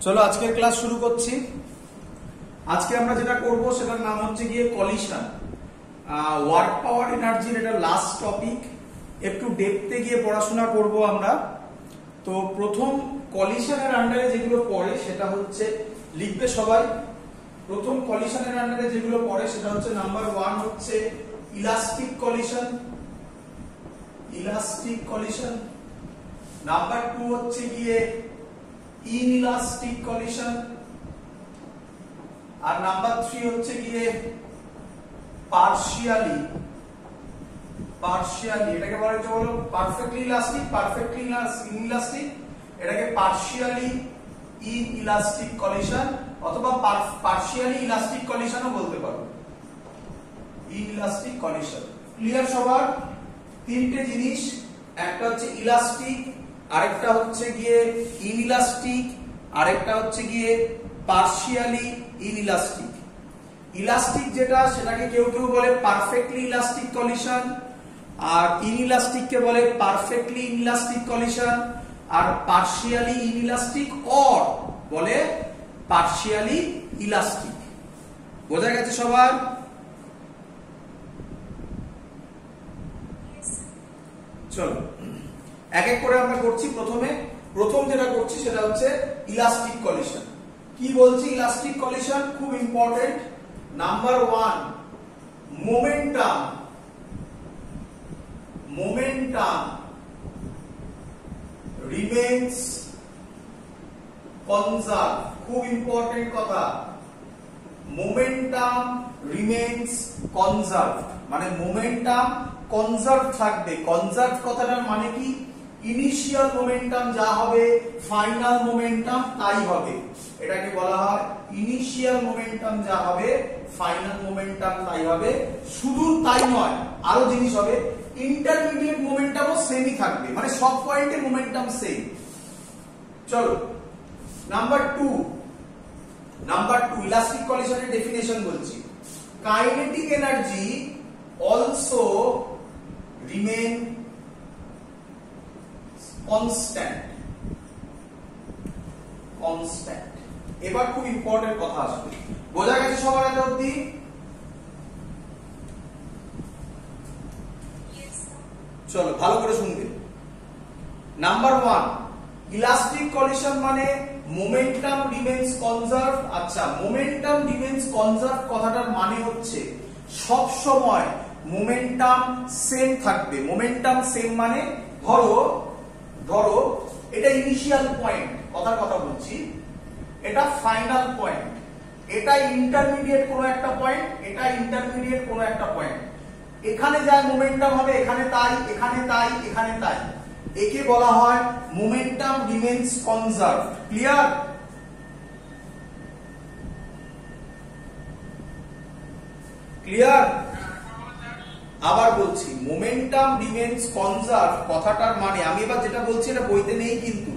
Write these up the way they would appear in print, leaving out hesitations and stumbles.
চলো আজকের ক্লাস শুরু করছি। আজকে আমরা যেটা করব সেটার নাম হচ্ছে গিয়ে কলিশন। ওয়ার্ক পাওয়ার এনার্জির এটা লাস্ট টপিক, একটু ডেপথে গিয়ে পড়াশোনা করব আমরা। তো প্রথম কলিশনের আন্ডারে যেগুলো পড়ে সেটা হচ্ছে, লিখবে সবাই। প্রথম কলিশনের আন্ডারে যেগুলো পড়ে সেটা হচ্ছে নাম্বার 1 হচ্ছে elastic collision, elastic collision. Number 2 হচ্ছে গিয়ে ইনইলাস্টিক কলিশন, আর নাম্বার 3 হচ্ছে গিয়ে পার্শিয়ালি, এটাকে বলা হচ্ছে হলো পারফেক্টলি ইলাস্টিক, পারফেক্টলি ইনইলাস্টিক, এটাকে পার্শিয়ালি ইনইলাস্টিক কলিশন অথবা পার্শিয়ালি ইলাস্টিক কলিশনও বলতে পারো, ইনইলাস্টিক কলিশন। ক্লিয়ার সবার? তিনটে জিনিস, একটা হচ্ছে ইলাস্টিক, আরেকটা হচ্ছে গিয়ে ইনইলাস্টিক, আরেকটা হচ্ছে গিয়ে পার্শিয়ালি ইনইলাস্টিক। ইলাস্টিক যেটা সেটাকে কেউ কেউ বলে পারফেক্টলি ইলাস্টিক কলিশন, আর ইনইলাস্টিককে বলে পারফেক্টলি ইনইলাস্টিক কলিশন, আর পার্শিয়ালি ইনইলাস্টিক অর বলে পার্শিয়ালি ইলাস্টিক। বোঝা গেছে সবার? চলো এক এক করে আমরা করছি। প্রথম যেটা করছি সেটা হচ্ছে ইলাস্টিক কলিশন। কি বলছি? ইলাস্টিক কলিশন খুব important. Number 1, momentum, remains conserve. খুব ইম্পর্টেন্ট কথা, মোমেন্টাম রিমেইনস কনজার্ভ, মানে মোমেন্টাম কনজার্ভ থাকবে। কনজার্ভ কথাটার মানে কি? ইনিশিয়াল মোমেন্টাম যা হবে ফাইনাল মোমেন্টাম তাই হবে, এটাকে বলা হয় ইনিশিয়াল মোমেন্টাম যা হবে ফাইনাল মোমেন্টাম তাই হবে। শুধু তাই নয়, আরো জিনিস হবে, ইন্টারমিডিয়েট মোমেন্টামও সেমই থাকবে, মানে সব পয়েন্টে মোমেন্টাম সেম। চলো নাম্বার 2 ইলাস্টিক কলিশনের ডেফিনেশন বলছি। Kinetic energy also remain constant. এবার খুব ইম্পর্টেন্ট কথা আসবে। বোঝা গেছে সবার এত অবধি? চলো ভালো করে শুনবে। নাম্বার 1, ইলাস্টিক কলিশন মানে মোমেন্টাম রিমেইনস কনজার্ভ। আচ্ছা, মোমেন্টাম রিমেইনস কনজার্ভ কথাটার মানে হচ্ছে সব সময় মোমেন্টাম সেম থাকবে। মোমেন্টাম সেম মানে ধরো এটা ইনিশিয়াল পয়েন্ট, কথা বলছি, এটা ফাইনাল পয়েন্ট, এটা ইন্টারমিডিয়েট কোনো একটা পয়েন্ট, এটা ইন্টারমিডিয়েট কোনো একটা পয়েন্ট। এখানে যা মোমেন্টাম হবে এখানে তাই, এখানে তাই, এখানে তাই, একে বলা হয় মোমেন্টাম রিমেইনস কনজার্ভ। ক্লিয়ার? আবার বলছি, মোমেন্টাম রিমেইনস কনজার্ভ কথাটার মানে, আমি এবার যেটা বলছি এটা বইতে নেই, কিন্তু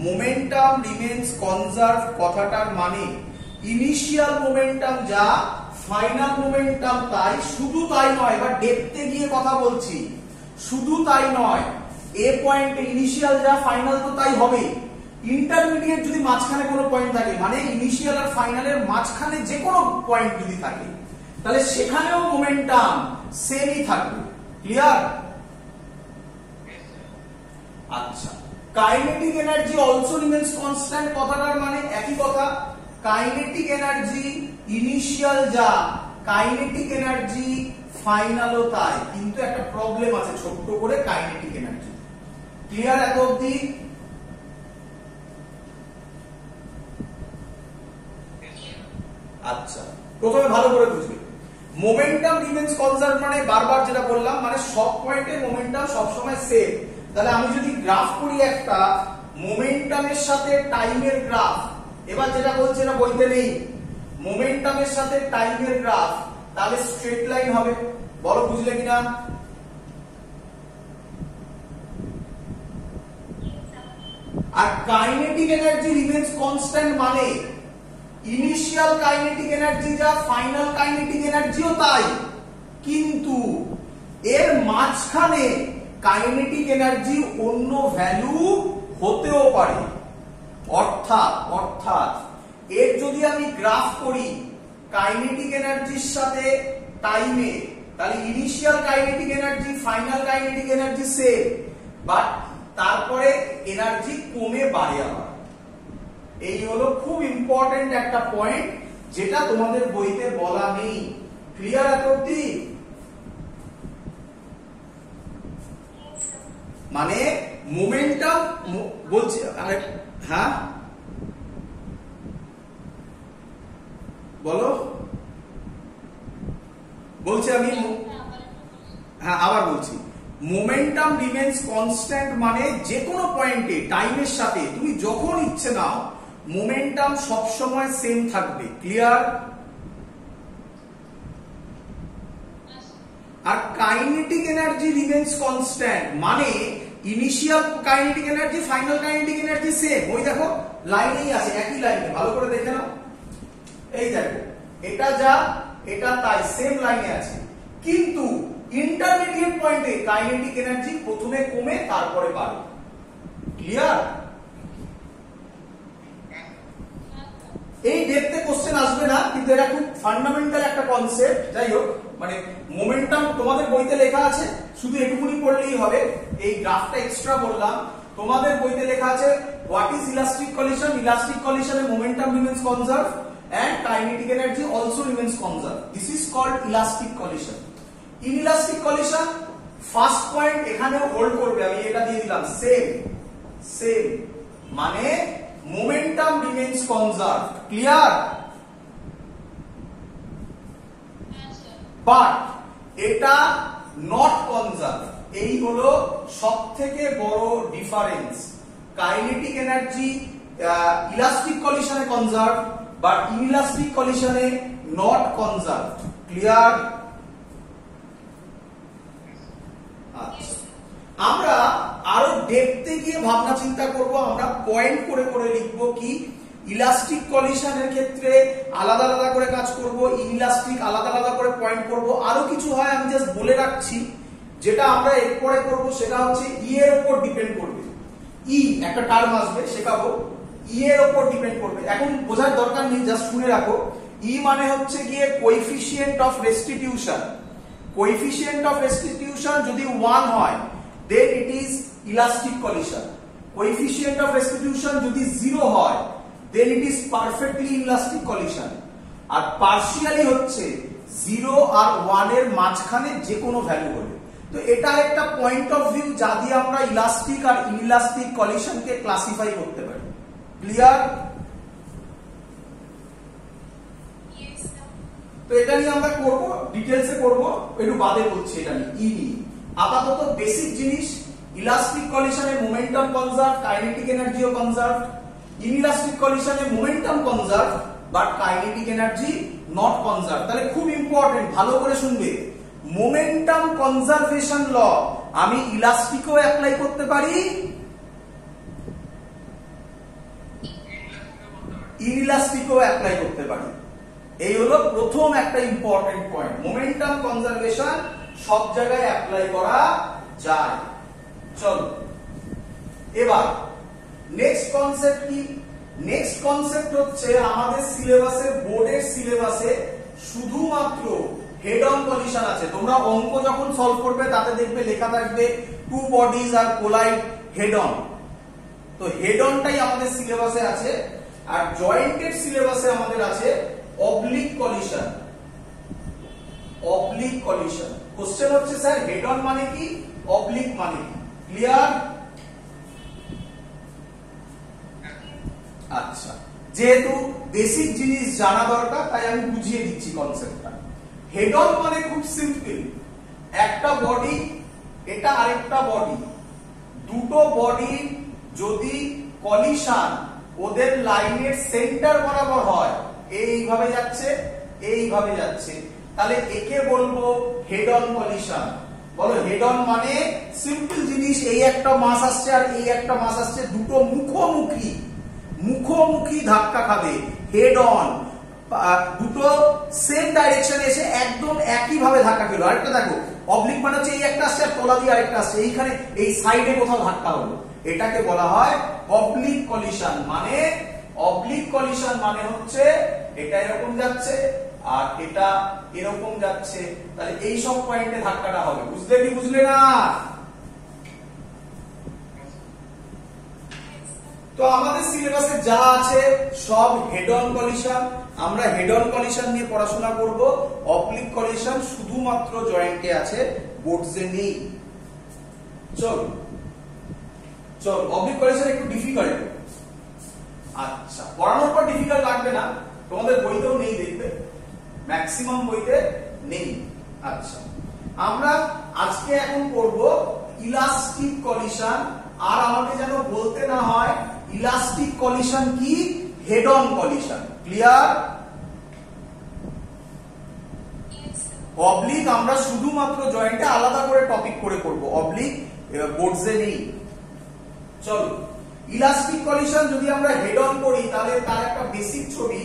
মোমেন্টাম রিমেইনস কনজার্ভ কথাটার মানে ইনিশিয়াল মোমেন্টাম যা ফাইনাল মোমেন্টাম তাই। শুধু তাই নয়, এবার ডেপথে গিয়ে কথা বলছি, শুধু তাই নয়, এ পয়েন্টে ইনিশিয়াল যা ফাইনাল তো তাই হবে। ইন্টারমিডিয়েট যদি মাঝখানে কোনো পয়েন্ট থাকে, মানে ইনিশিয়াল আর ফাইনালের মাঝখানে যে কোনো পয়েন্ট যদি থাকে, তাহলে সেখানেও মোমেন্টাম সেমই থাকবে। ক্লিয়ার? আচ্ছা, kinetic energy also remains constant কথাটার মানে একই কথা। কাইনেটিক এনার্জি ইনিশিয়াল যা, কাইনেটিক এনার্জি ফাইনালও তাই, কিন্তু একটা প্রবলেম আছে ছোট্ট করে কাইনেটিক এনার্জি। ক্লিয়ার এত অবধি? আচ্ছা, প্রথমে ভালো করে বুঝবে। মোমেন্টাম রিমেইনস কনজার্ভ মানে বারবার যেটা বললাম, মানে সব পয়েন্টে মোমেন্টাম সবসময় সেম। তাহলে আমি যদি গ্রাফ করি একটা মোমেন্টামের সাথে টাইমের গ্রাফ, এবার যেটা বলছি এটা বইতে নেই, মোমেন্টামের সাথে টাইমের গ্রাফ, তাহলে স্ট্রেট লাইন হবে। বলো বুঝলে কিনা? আর কাইনেটিক এনার্জি রিমেইনস কনস্ট্যান্ট মানে ইনিশিয়াল কাইনেটিক এনার্জি যা ফাইনাল কাইনেটিক এনার্জিও তাই, কিন্তু এর মাঝখানে কাইনেটিক এনার্জি অন্য ভ্যালু হতেও পারে। অর্থাৎ অর্থাৎ এর যদি আমি গ্রাফ করি কাইনেটিক এনার্জির সাথে টাইমে, তাহলে initial kinetic energy final kinetic energy same, but তারপরে এনার্জি কমে বাড়ে আবার। এই হলো খুব ইম্পর্টেন্ট একটা পয়েন্ট, যেটা তোমাদের বইতে বলা নেই। ক্লিয়ার এত অবধি? মানে মোমেন্টাম বলছি, হ্যাঁ বলো, বলছি আমি, হ্যাঁ আবার বলছি, মোমেন্টাম রিমেন্স কনস্ট্যান্ট মানে যে কোনো পয়েন্টে টাইমের সাথে তুমি যখন ইচ্ছে নাও মোমেন্টাম সবসময় সেম থাকবে। ক্লিয়ার? আর কাইনেটিক এনার্জি রিমেন্স কনস্ট্যান্ট মানে initial kinetic energy final kinetic energy same. ওই দেখো লাইনেই আছে, একই লাইনে, ভালো করে দেখে নাও। এই দেখো এটা যা এটা তাই, সেম লাইনে আছে, কিন্তু ইন্টারমিডিয়েট পয়েন্টে কাইনেটিক এনার্জি প্রথমে কমে তারপরে বাড়ে। ক্লিয়ার? এই ডেপথে কোশ্চেন আসবে না, কিন্তু এটা খুব ফান্ডামেন্টাল একটা কনসেপ্ট। যাই হোক, মানে মোমেন্টাম তোমাদের বইতে লেখা আছে, শুধু এটুকুনি পড়লেই হবে। এই গ্রাফটা এক্সট্রা বললাম, তোমাদের বইতে লেখা আছে what is elastic collision. Elastic কলিশনে momentum remains conserve and kinetic energy also remains conserved. This is called elastic collision. Inelastic collision first point এখানেও হোল্ড করবে, আমি এটা দিয়ে দিলাম সেম মানে momentum remains conserved. Clear? But এটা not conserved. এই হলো সবথেকে বড় ডিফারেন্স। কাইনেটিক এনার্জি ইলাস্টিক কলিশনে কনজার্ভ, but inelastic collision এ not conserved. Clear? আচ্ছা, আমরা আরো ডেপথে গিয়ে ভাবনা চিন্তা করব, আমরা পয়েন্ট করে করে লিখব কি ইলাস্টিক কলিশনের ক্ষেত্রে আলাদা আলাদা করে কাজ করব, ইনইলাস্টিক আলাদা আলাদা করে পয়েন্ট করব। আরো কিছু হয় আমি জাস্ট বলে রাখছি, যেটা আমরা এরপরে করব সেটা হচ্ছে ই এর উপর ডিপেন্ড করবে। ই একটা টার্ম আসবে শেখাবো, ই এর উপর ডিপেন্ড করবে। এখন বোঝার দরকার নেই, জাস্ট শুনে রাখো। ই মানে হচ্ছে গিয়ে coefficient of restitution. Coefficient of restitution যদি 1 হয় then it is elastic collision. Coefficient of restitution যদি 0 হয় then it is perfectly elastic collision. আর পার্শিয়ালি হচ্ছে 0 আর 1 এর মাঝখানে যে কোনো ভ্যালু হলে। তো এটা একটা পয়েন্ট অফ ভিউ যা দিয়ে আমরা ইলাস্টিক আর ইনইলাস্টিক কলিশনকে ক্লাসিফাই করতে পারি। ক্লিয়ার? তো এটা নিয়ে আমরা করব, ডিটেইলসে করব, একটু বাদে বলছি এটা নিয়ে ই নিয়ে। আপাতত বেসিক জিনিস, ইলাস্টিক কলিশনে মোমেন্টাম কনজার্ভ, কাইনেটিক এনার্জিও কনজার্ভ। ইনইলাস্টিক কলিশনে momentum conserve but kinetic energy not conserve. তাহলে খুব ইম্পর্টেন্ট, ভালো করে শুনবে। মোমেন্টাম কনজারভেশন ল আমি ইলাস্টিকও অ্যাপ্লাই করতে পারি, ইনইলাস্টিকও অ্যাপ্লাই করতে পারি। এই হলো প্রথম একটা ইম্পর্টেন্ট পয়েন্ট। মোমেন্টাম কনজারভেশন সব জায়গায় অ্যাপ্লাই করা যায়। চলো এবার নেক্সট কনসেপ্ট কি? নেক্সট কনসেপ্ট হচ্ছে আমাদের সিলেবাসে, বোর্ডের সিলেবাসে শুধুমাত্র হেড অন কলিশন আছে। তোমরা অঙ্ক যখন সলভ করবে তাতে দেখবে লেখা থাকবে two bodies are collide head on. তো হেড অনটাই আমাদের সিলেবাসে আছে। আর জয়েন্টেড সিলেবাসে আমাদের আছে oblique collision. Oblique collision question হচ্ছে স্যার হেড অন মানে কি, অবলিক মানে কি? ক্লিয়ার? আচ্ছা, যেহেতু বেসিক জিনিস জানা দরকার তাই আমি বুঝিয়ে দিচ্ছি কনসেপ্টটা। হেড অন মানে খুব সিম্পল, একটা বডি, এটা আরেকটা বডি, দুটো বডি যদি কলিশন ওদের লাইনের সেন্টার বরাবর হয়, এইভাবে যাচ্ছে এইভাবে যাচ্ছে, তাহলে একে বলবো হেড অন কলিশন। বলো হেড অন মানে সিম্পল জিনিস, এই একটা মাস আসছে আর এই একটা মাস আসছে, দুটো মুখোমুখি মুখোমুখি ধাক্কা খাবে, হেড অন। দুটো সেম ডাইরেকশনে এসে একদম একই ভাবে ধাক্কা খেলো। আরেকটা দেখো অবলিক মানে হচ্ছে এই একটা আসছে আর তলা দিয়ে আরেকটা আসছে, এইখানে এই সাইডে কোথাও ধাক্কা হলো, এটাকে বলা হয় অবলিক কলিশন। মানে অবলিক কলিশন মানে হচ্ছে এটা এরকম যাচ্ছে আর এটা এরকম যাচ্ছে, তাহলে এই সব পয়েন্টে ধাক্কাটা হবে। বুঝলে কি বুঝলে না? তো আমাদের সিলেবাসে যা আছে সব হেড অন কলিশন, আমরা হেড অন কলিশন নিয়ে পড়াশোনা করব। অবলিক কলিশন শুধুমাত্র জয়েন্টে আছে, বোর্ডসে নেই। চল চল, অবলিক কলিশন একটু ডিফিকাল্ট। আচ্ছা, পড়ানোর পর ডিফিকাল্ট লাগবে না, তোমাদের বইতেও নেই, দেখবে ম্যাক্সিমাম বইতে নেই। আচ্ছা, আমরা আজকে এখন করব ইলাস্টিক কলিশন। আর আমাকে যেন বলতে না হয় ইলাস্টিক কলিশন কি, head on collision. Clear? Oblique আমরা শুধুমাত্র জয়েন্টে আলাদা করে টপিক করে করব, অবলিক বোর্ডসে নেই। চলো, ইলাস্টিক কলিশন যদি আমরা হেড অন করি তাহলে তার একটা বেসিক ছবি,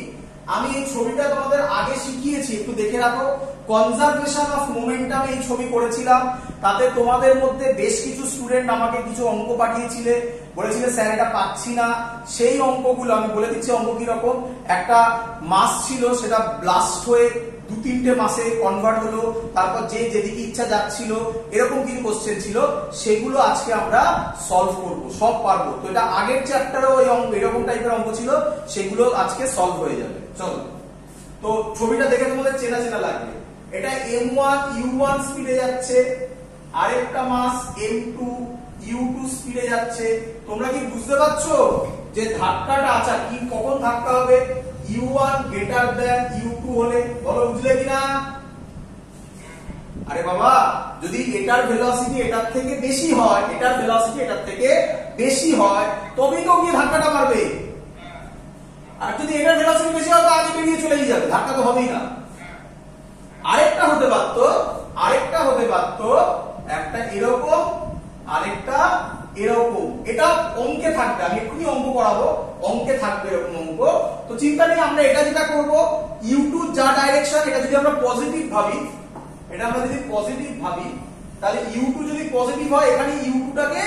আমি এই ছবিটা তোমাদের আগে শিখিয়েছি, একটু দেখে রাখো। কনজারভেশন অফ মোমেন্টাম এই ছবি করেছিলাম, তাতে তোমাদের মধ্যে বেশ কিছু স্টুডেন্ট আমাকে কিছু অঙ্ক পাঠিয়েছিলে, বলেছিলে স্যার এটা পাচ্ছি না। সেই অঙ্কগুলো আমি বলে দিচ্ছি অঙ্ক কি রকম। একটা মাস ছিল, সেটা ব্লাস্ট হয়ে 2-3টে মাসে কনভার্ট হলো, তারপর যে যেদিকে ইচ্ছা যাচ্ছিল, এরকম কিছু কোশ্চেন ছিল, সেগুলো আজকে আমরা সলভ করব, সব পারবো। তো এটা আগের চ্যাপ্টারেও এই অঙ্ক এরকম টাইপের অঙ্ক ছিল, সেগুলো আজকে সলভ হয়ে যাবে। চলো, তো ছবিটা দেখে তোমাদের চেনা চেনা লাগবে। এটা M1 U1 স্পিডে যাচ্ছে, আরেকটা মাস M2 U2 স্পিডে যাচ্ছে। তোমরা কি বুঝতে পারছো যে ধাক্কাটা আচ্ছা কি কখন ধাক্কা হবে? U1 গ্রেটার দ্যান U2 হলে। বলো বুঝলে কিনা? আরে বাবা, যদি এটার ভেলোসিটি এটার থেকে বেশি হয়, এটার ভেলোসিটি এটার থেকে বেশি হয়, তবেই তো গিয়ে ধাক্কাটা মারবে। আর যদি এটার ভেলোসিটি বেশি হয় তো আগে বেরিয়ে চলে যাবে, ধাক্কা তো হবেই না। আরেকটা হতে পারতো একটা এরকম, আরেকটা এরকম। এটা অঙ্কে থাকবে, আমি এক্ষুনি অঙ্ক করাবো, অঙ্কে থাকবে এরকম অঙ্ক। তো চিন্তা নেই, আমরা এটা যেটা করব, U2 যা ডাইরেকশন, এটা যদি আমরা পজিটিভ ভাবি, তাহলে U2 যদি পজিটিভ হয়, এখানে U2 টাকে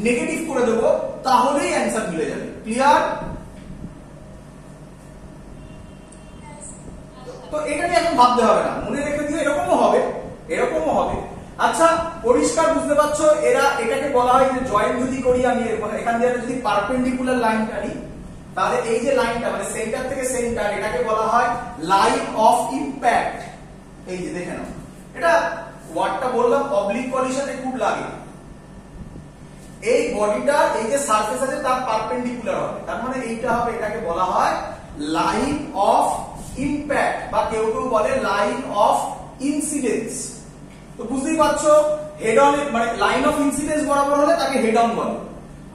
নেগেটিভ করে দেবো, তাহলেই অ্যান্সার মিলে যাবে। ক্লিয়ার? তো এটা নিয়ে এখন ভাবতে হবে না, মনে রেখে দিও এরকমও হবে। আচ্ছা, পরিষ্কার বুঝতে পারছো? এটাকে বলা হয় যে জয়েন্ট যদি করি আমি এখান দিয়ে যদি পারপেন্ডিকুলার লাইন টানি, তাহলে এই যে লাইনটা মানে সেন্টার থেকে সেন্টার, এটাকে বলা হয় লাইন অফ ইমপ্যাক্ট। এই যে দেখে নাও, এটা ওয়ার্ডটা বললাম, অবলিক কলিশনে খুব লাগে। এই বডিটা এই যে সারফেস আছে তার পারপেন্ডিকুলার হবে, তার মানে এইটা হবে, এটাকে বলা হয় লাইন অফ ইমপ্যাক্ট, বা কেউ কেউ বলে লাইন অফ ইনসিডেন্স। তো বুঝতেই পারছো, হেড অন মানে লাইন অফ ইনসিডেন্স বরাবর হলে তাকে হেড অন বলে।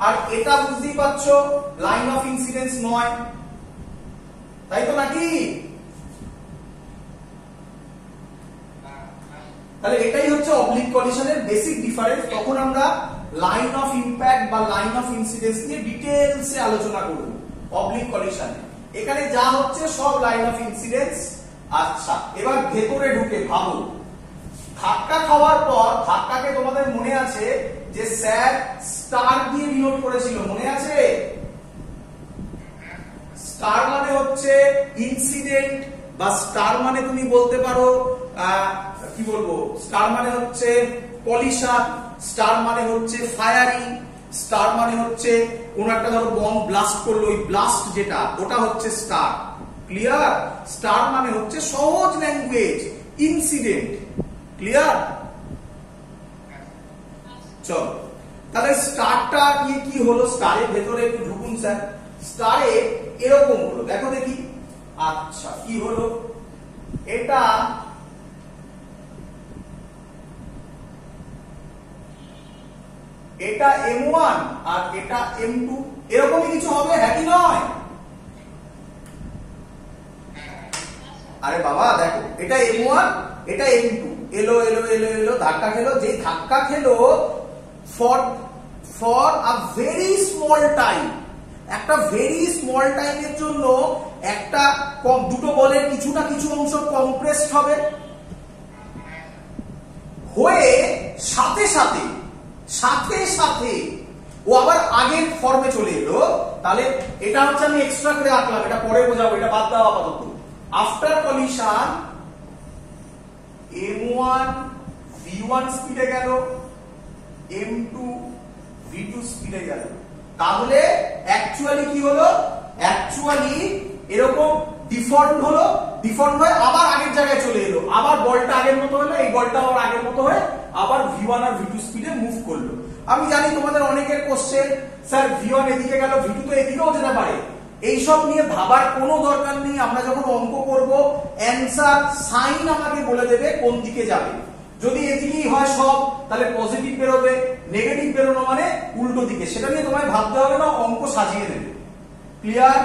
আর এটা বুঝতেই পারছো লাইন অফ ইনসিডেন্স নয়, তাই তো নাকি? তাহলে এটাই হচ্ছে অবলিক কলিশনের বেসিক ডিফারেন্স। তখন আমরা লাইন অফ ইমপ্যাক্ট বা লাইন অফ ইনসিডেন্স নিয়ে ডিটেইলসে আলোচনা করব অবলিক কলিশনে। এখানে যা হচ্ছে সব লাইন অফ ইনসিডেন্স। আচ্ছা, এবার ভেতরে ঢুকে ভাবো, ধাক্কা খাওয়ার পর, ধাক্কাকে তোমাদের মনে আছে যে স্যার স্টার দিয়ে ডিনোট করেছিল, মনে আছে? স্টার মানে হচ্ছে ইনসিডেন্ট, বা স্টার মানে তুমি বলতে পারো কি বলবো, স্টার মানে হচ্ছে কলিশন, স্টার মানে হচ্ছে ফায়ারিং, স্টার মানে হচ্ছে কোন একটা ধরো বম্ব ব্লাস্ট করলো, ওই ব্লাস্ট যেটা, ওটা হচ্ছে স্টার। ক্লিয়ার? স্টার মানে হচ্ছে সহজ ল্যাঙ্গুয়েজ ইনসিডেন্ট। ক্লিয়ার? চলো, তাহলে স্টারটা নিয়ে কি হলো, স্টারের ভেতরে একটু ঢুকুন স্যার। স্টারে এরকম হলো, দেখো দেখি। আচ্ছা, কি হলো? এটা M1 আর এটা M2, এরকমই কিছু হবে, হ্যাঁ কি নয়? আরে বাবা দেখো, এটা M1, এটা M2, এলো এলো এলো এলো, ধাক্কা খেলো। যে ধাক্কা খেলো for a very small time, একটা ভেরি স্মল টাইমের জন্য একটা দুটো বলের কিছু না কিছু অংশ কম্প্রেসড হবে, হয়ে সাথে সাথে ও আবার আগের ফর্মে চলে এলো, তাহলে এটা হচ্ছে আমি এক্সট্রা করে আঁকলাম, এটা পরে বোঝাবো, এটা বাদ দাও আপাতত। আফটার কলিশন m1 v1 স্পিডে গেল, m2 v2 স্পিডে গেল, তাহলে অ্যাকচুয়ালি কি হলো, অ্যাকচুয়ালি এরকম ডিফর্ম হলো, ডিফর্ম হয়ে আবার আগের জায়গায় চলে এলো, আবার বলটা আগের মতো হলো, এই বলটা আবার আগের মতো হয়ে আবার v1 আর v2 স্পিডে মুভ করলো। আমি জানি তোমাদের অনেকের কোশ্চেন, স্যার v1 এদিকে গেল, v2 তো এদিকেও যেতে পারে, এইসব নিয়ে ভাবার কোনো দরকার নেই। আমরা যখন অঙ্ক করব অ্যানসার সাইন আমাকে বলে দেবে কোন দিকে যাবে। যদি এদিকেই হয় সব, তাহলে পজিটিভ বেরোবে, নেগেটিভ বেরোনো মানে উল্টো দিকে, সেটা নিয়ে তোমায় ভাবতে হবে না, অঙ্ক সাজিয়ে দেবে। ক্লিয়ার?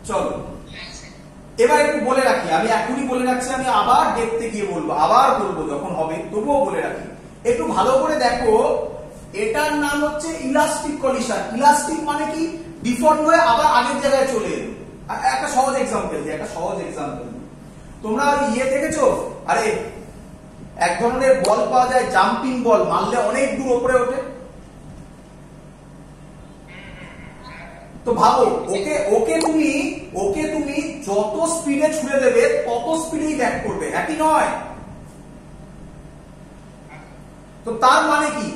চলো এবার একটু বলে রাখি, আমি এখনই বলে রাখছি, আমি আবার দেখতে গিয়ে বলবো, আবার বলবো যখন হবে, তবুও বলে রাখি, একটু ভালো করে দেখো। এটার নাম হচ্ছে ইলাস্টিক কলিশন। ইলাস্টিক মানে কি, ডিফর্ম হয়ে আবার আগের জায়গায় চলে এলো। একটা সহজ এক্সাম্পল দিই, একটা সহজ এক্সাম্পল দিই। তোমরা ইয়ে দেখেছো, আরে এক ধরনের বল পাওয়া যায় জাম্পিং বল, মারলে অনেক দূর উপরে ওঠে। তো ভাবো ওকে তুমি যত স্পিডে ছুড়ে দেবে তত স্পিডেই ব্যাক করবে, একই নয়? তো তার মানে কি,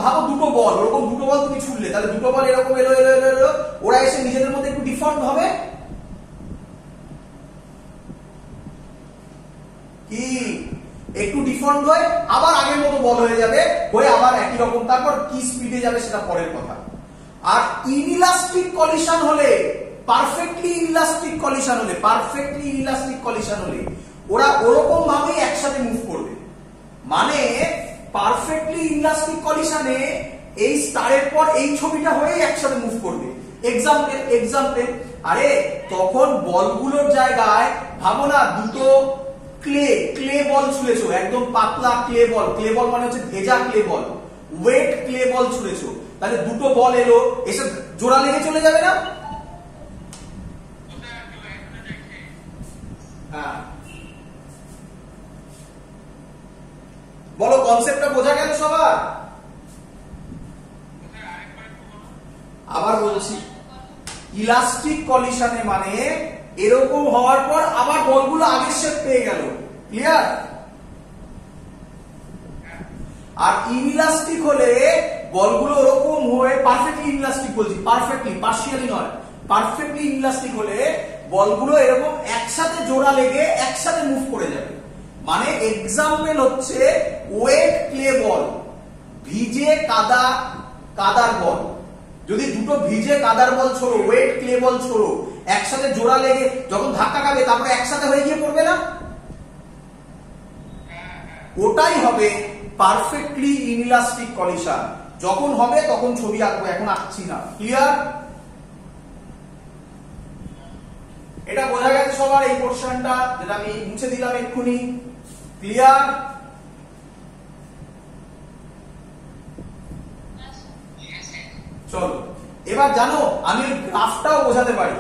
ভাবো দুটো বল, ওরকম দুটো বল তুমি ছুড়লে, তাহলে দুটো বল এরকম এলো এলো এলো এলো, ওরা এসে নিজেদের মধ্যে একটু ডিফর্ম হবে কি, একটু ডিফর্ম হয়ে আবার আগের মতো বল হয়ে যাবে, হয়ে আবার একই রকম, তারপর কি স্পিডে যাবে সেটা পরের কথা। আর ইনইলাস্টিক কলিশন হলে, পারফেক্টলি ইনইলাস্টিক কলিশন হলে ওরা ওরকম ভাবেই একসাথে মুভ করবে। মানে পারফেক্টলি ইনইলাস্টিক কলিশনে এই স্টারের পর এই ছবিটা হয়েই একসাথে মুভ করবে। এক্সাম্পল, আরে তখন বলগুলোর জায়গায় ভাবো না, দুটো ক্লে বল ছুঁড়েছো, একদম পাতলা ক্লে বল মানে হচ্ছে ভেজা ক্লে বল, ওয়েট ক্লে বল ছুঁড়েছো, তাহলে দুটো বল এলো, এসে জোড়া লেগে চলে যাবে না? হ্যাঁ, বলো কনসেপ্টটা বোঝা গেল সবার? আবার বলছি, ইলাস্টিক কলিশনে মানে এরকম হওয়ার পর আবার বলগুলো আগের শেপ পেয়ে গেল। ক্লিয়ার? আর ইনইলাস্টিক হলে বলগুলো ওরকম হয়ে, পারফেক্টলি ইনইলাস্টিক বলছি, পারফেক্টলি, পার্শিয়ালি নয়, পারফেক্টলি ইনইলাস্টিক হলে বলগুলো এরকম একসাথে জোড়া লেগে একসাথে মুভ করে যাবে। মানে এক্সাম্পল হচ্ছে ওয়েট ক্লে বল, ভিজে কাদার বল, যদি দুটো ভিজে কাদার বল ছোড়ো, ওয়েট ক্লে বল ছোড়ো, একসাথে জোড়া লেগে যখন ধাক্কা খাবে তারপরে একসাথে হয়ে গিয়ে পড়বে না, ওটাই হবে পারফেক্টলি ইনইলাস্টিক কলিশন। যখন হবে তখন ছবি আঁকবো, এখন আঁকছি না। ক্লিয়ার? এটা বোঝা গেছে সবার, এই পোরশনটা যেটা আমি মুছে দিলাম এক্ষুনি? ক্লিয়ার? চলো এবার জানো, আমি গ্রাফটাও বোঝাতে পারি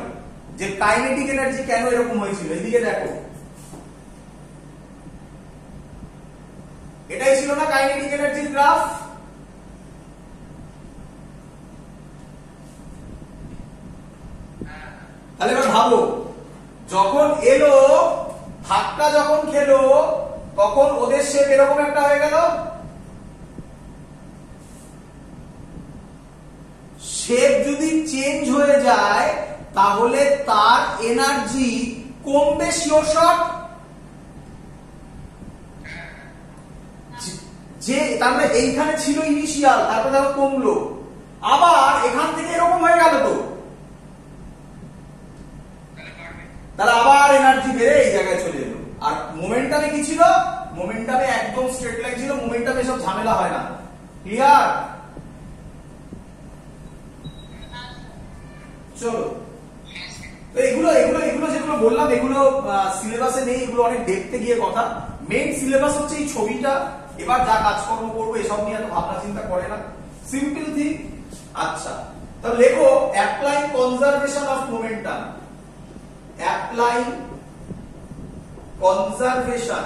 যে কাইনেটিক এনার্জি কেন এরকম হয়েছিল। এদিকে দেখো, এটাই ছিল না কাইনেটিক এনার্জির গ্রাফ? তাহলে এবার ভাবো, যখন এলো, ধাক্কা যখন খেলো, তখন ওদের শেপ এরকম একটা হয়ে গেল। শেপ যদি চেঞ্জ হয়ে যায় তাহলে তার এনার্জি কমবে, শিওর শট। যে তার মানে এইখানে ছিল ইনিশিয়াল, তারপর দেখো কমলো, আবার এখান থেকে এরকম হয়ে গেল, তো তাহলে আবার এনার্জি বেড়ে এই জায়গায় চলে এলো। আর মোমেন্টামে কি ছিল? মোমেন্টামে একদম স্ট্রেট লাইন ছিল, মোমেন্টামে সব ঝামেলা হয় না। ক্লিয়ার? চলো, তো এগুলো যেগুলো বললাম এগুলো সিলেবাসে নেই, এগুলো অনেক দেখতে গিয়ে কথা। মেইন সিলেবাস হচ্ছে এই ছবিটা। এবার যা কাজকর্ম করবো এসব নিয়ে এত ভাবনা চিন্তা করে না, সিম্পল থিং। আচ্ছা, তাহলে লেখো applying conservation of momentum. Applying conservation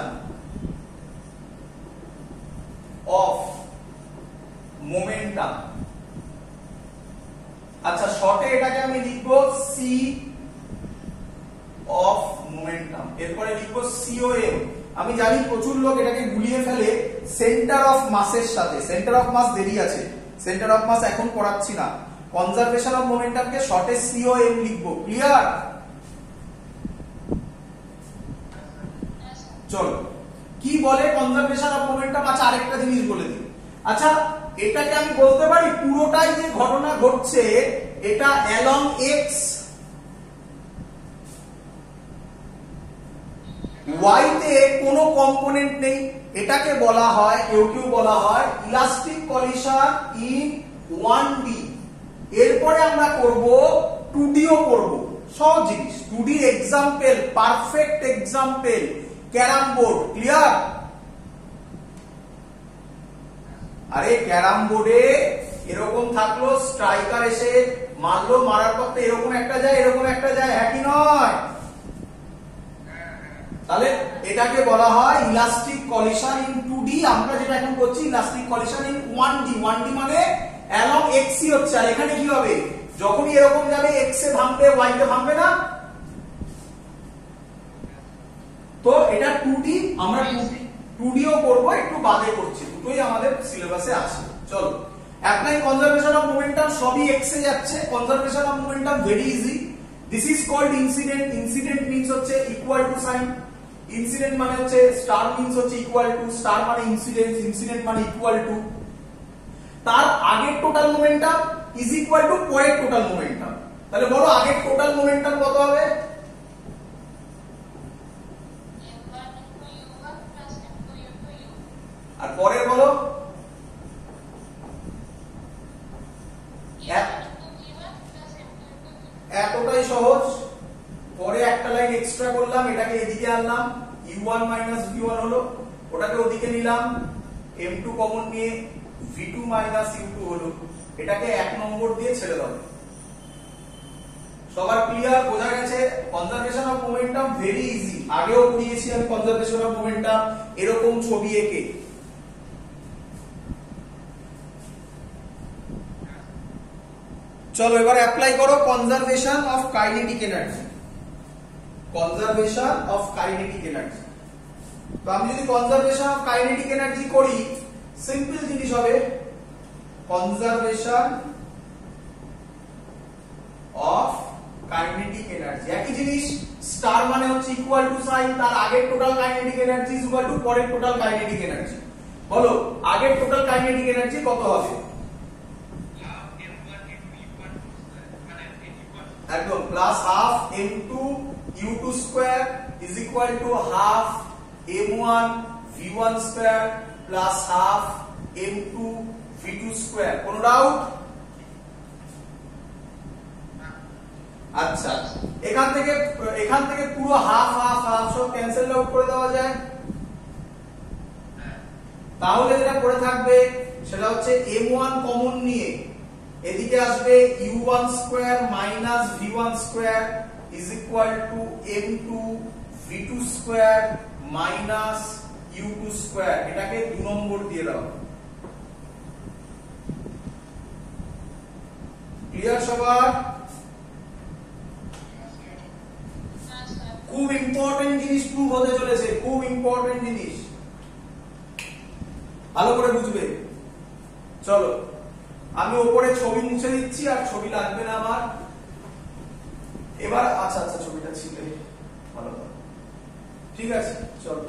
of momentum. আচ্ছা শর্টে এটাকে আমি লিখবো সি অফ মোমেন্টাম। এরপরে লিখবো সিওএম। আমি জানি প্রচুর লোক এটাকে গুলিয়ে ফেলে সেন্টার অফ মাসের সাথে। সেন্টার অফ মাস দেরি আছে, সেন্টার অফ মাস এখন পড়াচ্ছি না। কনজারভেশন অফ মোমেন্টামকে শর্টে সিওএম লিখবো। ক্লিয়ার? চলো কি বলে কনজারভেশন অফ মোমেন্টাম। আচ্ছা আরেকটা জিনিস বলে দিই। আচ্ছা এটাকে আমি বলতে পারি পুরোটাই যে ঘটনা ঘটছে এটা অ্যালং এক্স ওয়াই তে কোনো কম্পোনেন্ট নেই, এটাকে বলা হয়, কেউ কেউ বলা হয় ইলাস্টিক কলিশন ইন 1D। এরপরে আমরা করব 2D ও করব। সহজ জিনিস, 2D example, perfect example carrom board. Clear? আরে ক্যারাম বোর্ডে এরকম থাকলো, স্ট্রাইকার এসে মারলো, মারার পর তো এরকম একটা যায়, এরকম একটা যায়, হ্যাঁ কি নয়? তাহলে এটাকে বলা হয় ইলাস্টিক কলিশন ইন 2D। আমরা যেটা এখন করছি elastic collision in 1D। 1D মানে অ্যালং এক্স ই হচ্ছে। আর এখানে কি হবে, যখনই এরকম যাবে এক্স এ ভাঙবে, ওয়াই তে ভাঙবে না। তো এটা 2D, আমরা 2D ও করব, একটু বাদে করছি, দুটোই আমাদের সিলেবাসে আছে। চলো অ্যাপ্লাই কনজারভেশন অফ মোমেন্টাম। সবই এক্স এ যাচ্ছে। Conservation of momentum very easy. This is called incident. Incident means হচ্ছে ইকুয়াল টু সাইন। ইনসিডেন্ট মানে হচ্ছে স্টার মিন্স হচ্ছে ইকুয়াল টু, স্টার মানে ইনসিডেন্স, ইনসিডেন্ট মানে ইকুয়াল টু তার আগের total momentum is equal to পরের টোটাল মোমেন্টাম। তাহলে বলো আগের টোটাল মোমেন্টাম কত হবে? আর পরের বলো? এতটাই সহজ। পরে একটা লাইন এক্সট্রা করলাম, এটাকে এদিকে আনলাম, u1 মাইনাস v1 হলো, ওটাকে ওদিকে নিলাম, m2 কমন নিয়ে v2 মাইনাস u2 হলো, এটাকে 1 নম্বর দিয়ে ছেড়ে দাও। সবার ক্লিয়ার? বোঝা গেছে? Conservation of momentum very easy. আগেও পড়িয়েছি আমি কনজারভেশন অফ মোমেন্টাম এরকম ছবি এঁকে। চলো এবার অ্যাপ্লাই করো conservation of kinetic energy. Conservation of kinetic energy. তো আমি যদি কনজারভেশন অফ কাইনেটিক এনার্জি করি, সিম্পল জিনিস হবে কনজারভেশন অফ কাইনেটিক এনার্জি। একই জিনিস, স্টার মানে হচ্ছে ইকুয়াল টু সাইন, তার আগের total kinetic energy is equal to পরের টোটাল কাইনেটিক এনার্জি। বলো আগের টোটাল কাইনেটিক এনার্জি কত হবে? একদম plus half m2 u2 square is equal to half m1 v1 square plus half m2 v2 square. কোন doubt? আচ্ছা এখান থেকে পুরো হাফ হাফ হাফ সব ক্যান্সেল আউট করে দেওয়া যায়। তাহলে যেটা পড়ে থাকবে সেটা হচ্ছে m1 কমন নিয়ে এদিকে আসবে u1 square minus v1 square is equal two m2 v2 square minus u2 square. এটাকে 2 নম্বর দিয়ে দাও। ক্লিয়ার সবার? খুব ইম্পর্টেন্ট জিনিস প্রুভ হতে চলেছে, খুব ইম্পর্টেন্ট জিনিস, ভালো করে বুঝবে। চলো আমি উপরে ছবি মুছে দিচ্ছি, আর ছবি লাগবে না আমার এবার। আচ্ছা আচ্ছা ছবিটা ছিল ভালো, ঠিক আছে। চলো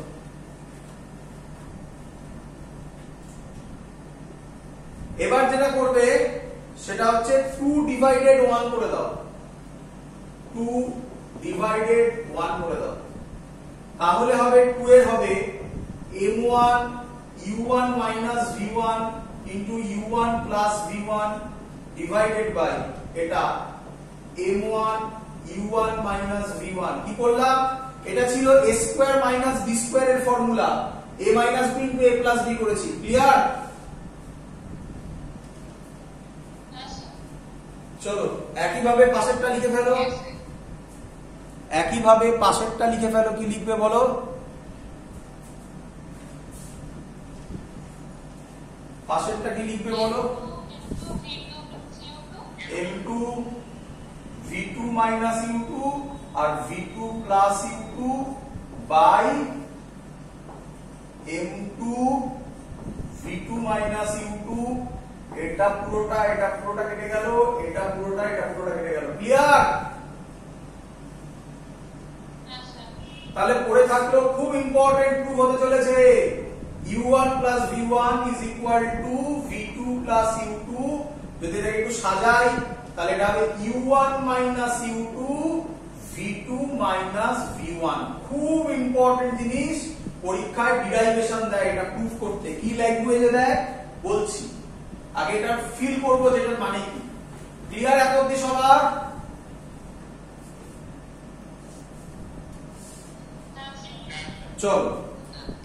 এবার যেটা করবে সেটা হচ্ছে 2 ডিভাইডেড 1 করে দাও। 2 ডিভাইডেড 1 করে দাও। তাহলে হবে 2 এর হবে m1 u1 minus v1 into u1 plus v1 divided by এটা m1 u1 minus v1। কি করলাম? এটা ছিল a square minus b square এর formula, a minus b into a plus b করেছি। ক্লিয়ার? চলো একইভাবে পাশেরটা লিখে ফেলো। একইভাবে পাশেরটা লিখে ফেলো। কি লিখবে বলো? পাশেরটা কি লিখবে বলো? m2 v2 minus u2 R v2 plus u2 by m2 v2 minus u2, এটা পুরোটা কেটে গেল, এটা পুরোটা কেটে গেল। ক্লিয়ার? তাহলে পড়ে থাকলো খুব ইম্পর্টেন্ট প্রুফ হতে চলেছে, u1 plus v1 is equal to v2 plus u2। যদি এটা একটু সাজাই তাহলে এটা হবে u1 minus u2 v2 minus v1। খুব ইম্পর্টেন্ট জিনিস, পরীক্ষায় ডিরাইভেশন দেয় এটা প্রুফ করতে। কি ল্যাঙ্গুয়েজে দেয় বলছি, আগে এটা ফিল করব যেটার মানে কি। ক্লিয়ার এত অবধি সবার? চলো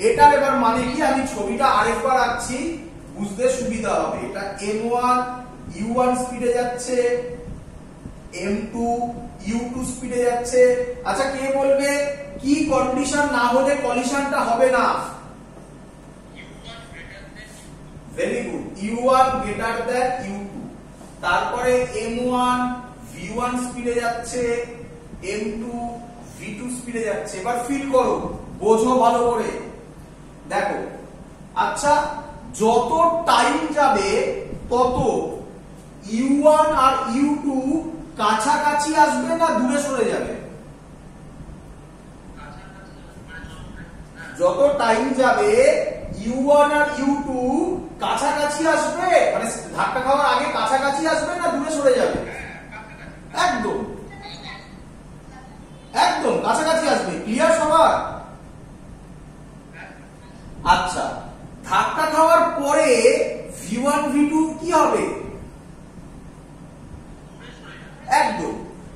এটার এবার মানে কি আমি ছবিটা আরেকবার আঁকছি, বুঝতে সুবিধা হবে। এটা m1 u1 স্পিডে যাচ্ছে, m2 u2 স্পিডে যাচ্ছে। আচ্ছা কে বলবে কি কন্ডিশন না হলে কলিশনটা হবে না? Very good, u1 greater than u2। তারপরে m1 v1 স্পিডে যাচ্ছে, m2 v2 স্পিডে যাচ্ছে। এবার ফিল করো, বোঝো ভালো করে, দেখো। আচ্ছা যত টাইম যাবে তত u1 আর u2 কাছাকাছি আসবে না দূরে সরে যাবে? যত টাইম যাবে u1 আর u2 কাছাকাছি আসবে, মানে ধাক্কা খাওয়ার আগে কাছাকাছি আসবে না দূরে সরে যাবে? একদম একদম কাছাকাছি আসবে। ক্লিয়ার সবার? আচ্ছা ধাক্কা খাওয়ার পরে v1 v2 কি হবে? একদম।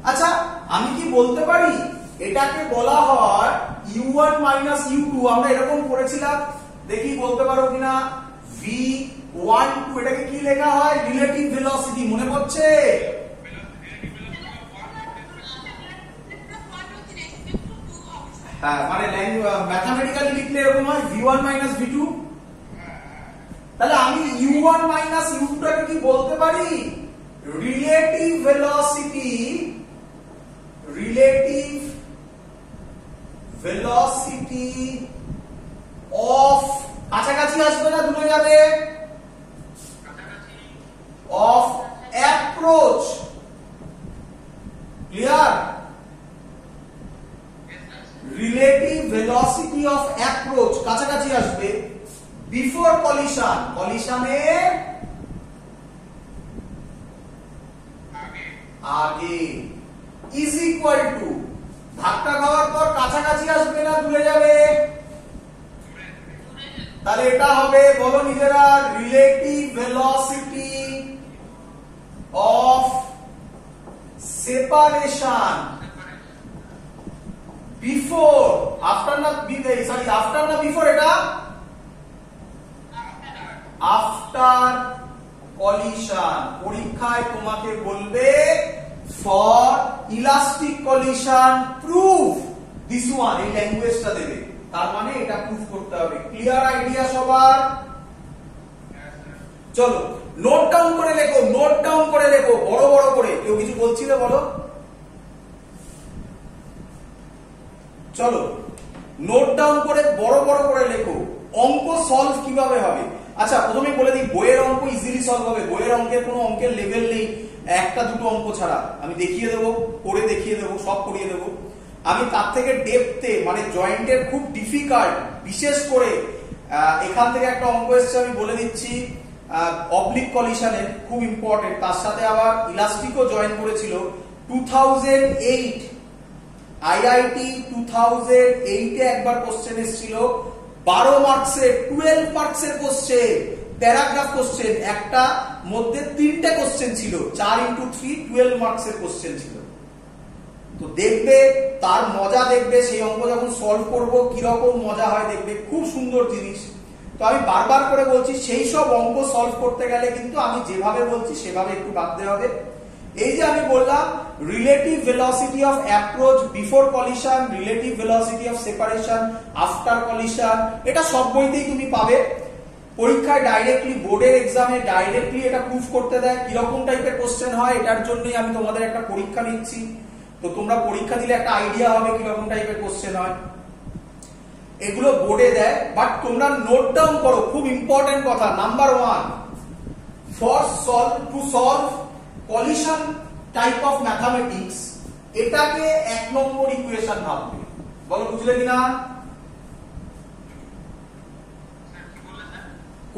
আচ্ছা আমি কি বলতে পারি এটাকে বলা হয় u1 minus u2? আমরা এরকম পড়েছিলাম, দেখি বলতে পারো কিনা। v12 এটাকে কি লেখা হয়? রিলেটিভ ভেলোসিটি, মনে পড়ছে? হ্যাঁ, মানে ম্যাথমেটিক্যালি লিখলে এরকম হয় v1 minus v2। তাহলে আমি u1 minus u2 টাকে কি বলতে পারি? রিলেটিভ ভেলোসিটি অফ, কাছাকাছি আসবে না দূরে যাবে? Of approach. Clear? Relative velocity of approach কাছাকাছি আসবে বিফোর কলিশন, কলিশনের আগে, ইজ ইকুয়াল টু ধাক্কা খাওয়ার পর কাছাকাছি আসবে না দূরে যাবে? তাহলে এটা হবে, বলো নিজেরা, relative velocity of separation before, after না বিফোর? এটা আফটার কলিশন। পরীক্ষায় তোমাকে বলবে for elastic collision proof this one, এই ল্যাঙ্গুয়েজটা দেবে, তার মানে এটা প্রুফ করতে হবে। ক্লিয়ার আইডিয়া সবার? চলো নোট ডাউন করে লেখো, নোট ডাউন করে লেখো বড় বড় করে। কেউ কিছু বলছিলে বলো? চলো নোট ডাউন করে বড় বড় করে লেখো, অঙ্ক সলভ কিভাবে হবে। আচ্ছা প্রথমে বলে দিই, বইয়ের অঙ্ক ইজিলি সলভ হবে। বইয়ের অঙ্কের কোনো অঙ্কের লেভেল নেই, একটা দুটো অঙ্ক ছাড়া। আমি দেখিয়ে দেবো, করে দেখিয়ে দেবো, সব করিয়ে দেবো। আমি তার থেকে ডেপথে, মানে জয়েন্টের খুব ডিফিকাল্ট, বিশেষ করে এখান থেকে একটা অঙ্ক এসছে আমি বলে দিচ্ছি, অবলিক কলিশনের, খুব ইম্পর্টেন্ট। তার সাথে আবার ইলাস্টিকও জয়েন করেছিল। 2008 আইআইটি 2008 এ একবার কোশ্চেন এসেছিল, 12 মার্কসের, 12 মার্কসের কোশ্চেন, প্যারাগ্রাফ কোশ্চেন, একটা মধ্যে 3টে কোশ্চেন ছিল, 4x3 12 মার্কসের কোশ্চেন ছিল। তো দেখবে তার মজা, দেখবে সেই অঙ্ক যখন সলভ করব কিরকম মজা হয় দেখবে, খুব সুন্দর জিনিস। তো আমি বারবার করে বলছি, সেই সব অঙ্ক সলভ করতে গেলে কিন্তু আমি যেভাবে বলছি সেভাবে একটু ভাবতে হবে। এই যে আমি বললাম relative velocity of approach before collision, relative velocity of separation after collision, এটা সব বইতেই তুমি পাবে। পরীক্ষায় ডাইরেক্টলি বোর্ডের এক্সামে ডাইরেক্টলি এটা প্রুফ করতে দেয় কিরকম টাইপের কোশ্চেন হয়, এটার জন্যই আমি তোমাদের একটা পরীক্ষা নিচ্ছি। তো তোমরা পরীক্ষা দিলে একটা আইডিয়া হবে কিরকম টাইপের কোশ্চেন হয়। এগুলো বোর্ডে দেয়, বাট তোমরা নোট ডাউন করো, খুব ইম্পর্টেন্ট কথা। Number 1, to solve collision type of mathematics, এটাকে 1 নম্বর ইকুয়েশন ভাববে। বলো বুঝলে কিনা?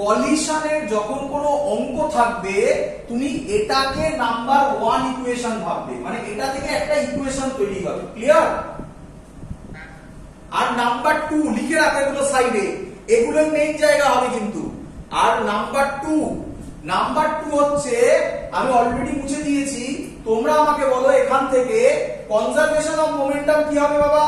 কলিশনের যখন কোনো অঙ্ক থাকবে তুমি এটাকে নাম্বার 1 ইকুয়েশন ভাববে, মানে এটা থেকে একটা ইকুয়েশন তৈরি হবে। ক্লিয়ার? আর নাম্বার 2 লিখে রাখো এগুলো সাইডে, এগুলোই মেইন জায়গা হবে কিন্তু। আর নাম্বার 2 হচ্ছে, আমি অলরেডি মুছে দিয়েছি, তোমরা আমাকে বলো এখান থেকে কনজারভেশন অফ মোমেন্টাম কি হবে বাবা?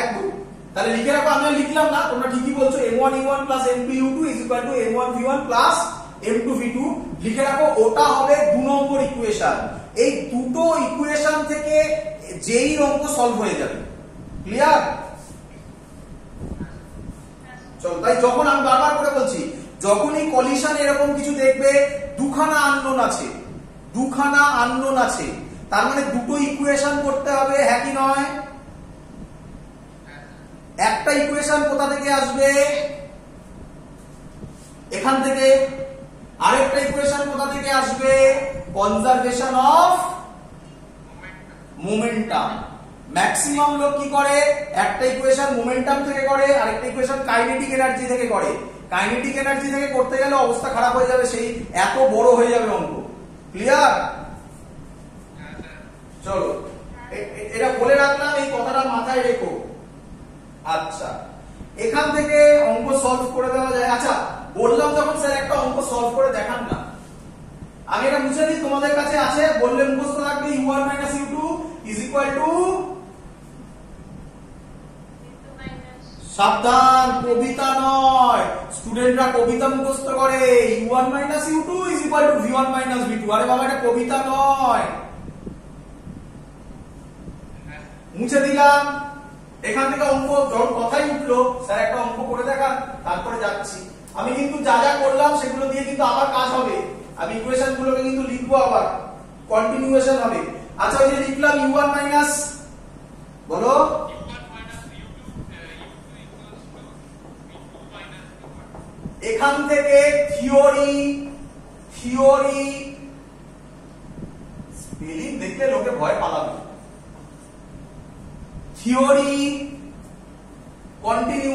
একদম। তাহলে লিখে রাখো, আমি লিখলাম না, তোমরা ঠিকই বলছো, m1u1 plus m2u2 is equal to m1v1 plus m2v2 লিখে রাখো। ওটা হবে 2 নম্বর ইকুয়েশন। এই দুটো ইকুয়েশন থেকে যেই অঙ্ক সলভ হয়ে যাবে। ক্লিয়ার? চলো, তাই যখন আমি বারবার করে বলছি, যখনই কলিশন এরকম কিছু দেখবে, দুখানা আননোন আছে, তার মানে দুটো ইকুয়েশন করতে হবে, হ্যাঁ কি নয়? একটা ইকুয়েশন কোথা থেকে আসবে? এখান থেকে। আরেকটা ইকুয়েশন কোথা থেকে আসবে? Conservation of momentum. ম্যাক্সিমাম লোক কি করে? একটা ইকুয়েশন মোমেন্টাম থেকে করে, আরেকটা ইকুয়েশন কাইনেটিক এনার্জি থেকে করে। কাইনেটিক এনার্জি থেকে করতে গেলে অবস্থা খারাপ হয়ে যাবে, সেই এত বড় হয়ে যাবে অঙ্ক। ক্লিয়ার? চলো, এটা বলে রাখলাম, এই কথাটা মাথায় রেখো। আচ্ছা, এখান থেকে অঙ্ক সলভ করে দেওয়া যায়। আচ্ছা, বললাম যখন স্যার একটা অঙ্ক সলভ করে দেখান না, আমি এটা মুছে দিই, তোমাদের কাছে আছে, বললে মুখস্থ রাখবে, u1 u2 is equal to, সাবধান, কবিতা নয়, স্টুডেন্টরা কবিতা মুখস্থ করে, u1 u2 is equal to v1 v2। আরে বাবা, এটা কবিতা নয়। মুছে দিলাম। এখান থেকে অঙ্ক যখন কথাই উঠলো, স্যার একটা অঙ্ক করে দেখান, তারপরে যাচ্ছি। আমি কিন্তু যা যা করলাম সেগুলো দিয়ে কিন্তু আবার কাজ হবে, আমি ইকুয়েশন গুলোকে কিন্তু লিখবো, আবার কন্টিনিউয়েশন হবে। আচ্ছা, ওই যে লিখলাম u1 বলো, এখান থেকে থিওরি স্পেলিং দেখলে লোকে ভয় পালাবে। Theory continue